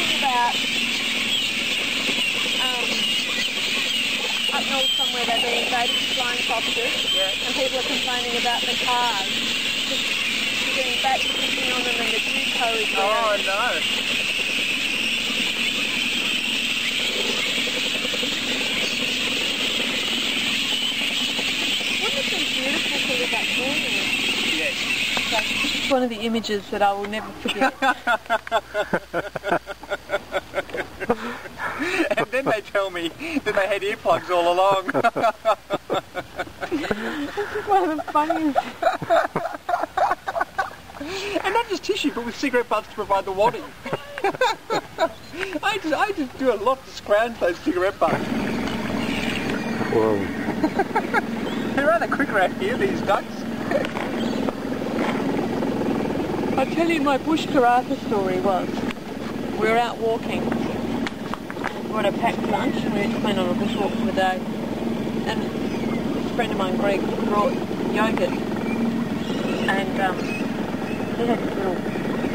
talking about up north somewhere they're being invaded with flying saucers, and people are complaining about the cars. Just getting back pushing on them and the deco is there. Oh no. Wouldn't it be beautiful to live up there? Yes. It's one of the images that I will never forget. And then they tell me that they had earplugs all along. This is one of the funniest. And not just tissue, but with cigarette butts to provide the wadding. I just do a lot to scrounge those cigarette butts. Whoa. They're rather quick around here, these ducks. I'll tell you my bush karate story was, we were out walking, we had a packed lunch, and we had planned on a bush walk for the day, and this friend of mine, Greg, brought yogurt, and he had this little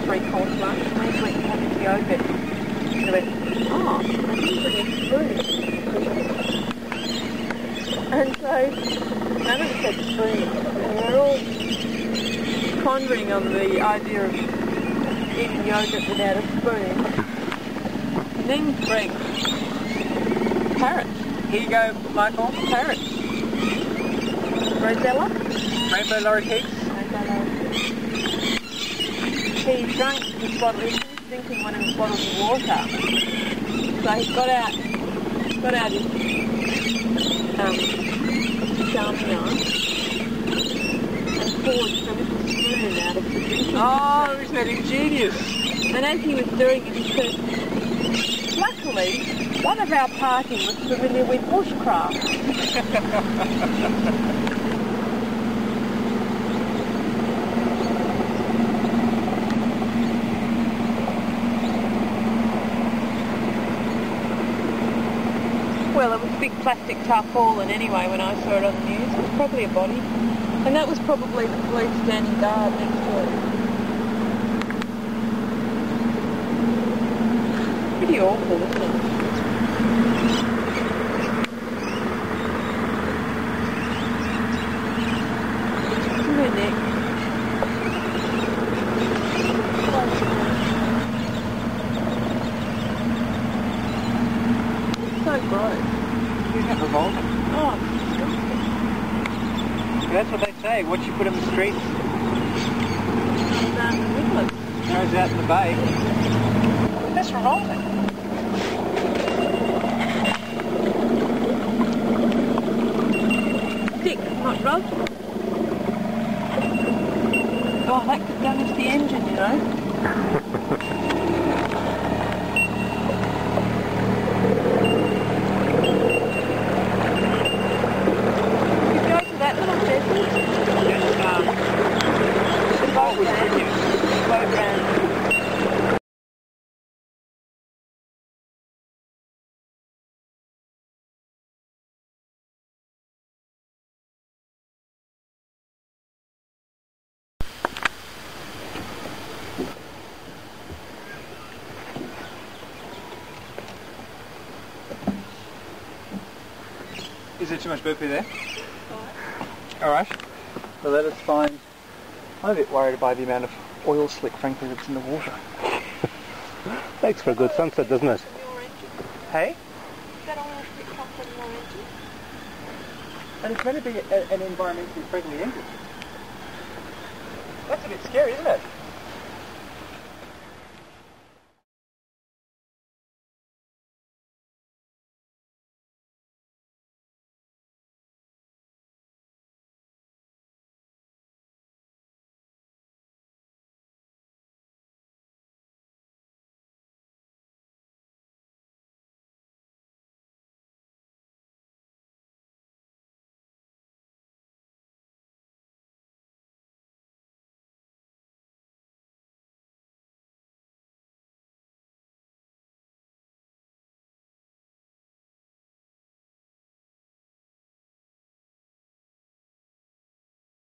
3-course lunch, and we went and had this yogurt, and I went, oh, I didn't put any spoon. And so, none of us had spoons, and we were all pondering on the idea of eating yogurt without a spoon. And then Greg, parrots. Here you go, Michael. Parrots. Rosella. Rainbow lorikeets. He drank his bottle, he was drinking one of his bottles of water. So he got out his charming arm and poured some little spoon out of the drinking. Oh, isn't that ingenious? And as he was doing it, he said, luckily, one of our party was familiar with bushcraft. Well, it was a big plastic tarpaulin anyway when I saw it on the news. It was probably a body. And that was probably the police standing guard next to it. Pretty awful, isn't it? Look at her neck. So gross. Isn't that revolting? Oh, That's what they say, what you put in the streets it's witless. goes out in the bay. That's revolting. Thick, not rod. Oh, that could damage the engine, you know. You go to that little desert. The boat ramp. Is there too much burpee there? Alright. Well, let us find. I'm a bit worried by the amount of oil slick, frankly, that's in the water. Makes for a good sunset, doesn't it? Hey? That oil stick come from your engine? And it's meant to be an environmentally friendly engine. That's a bit scary, isn't it?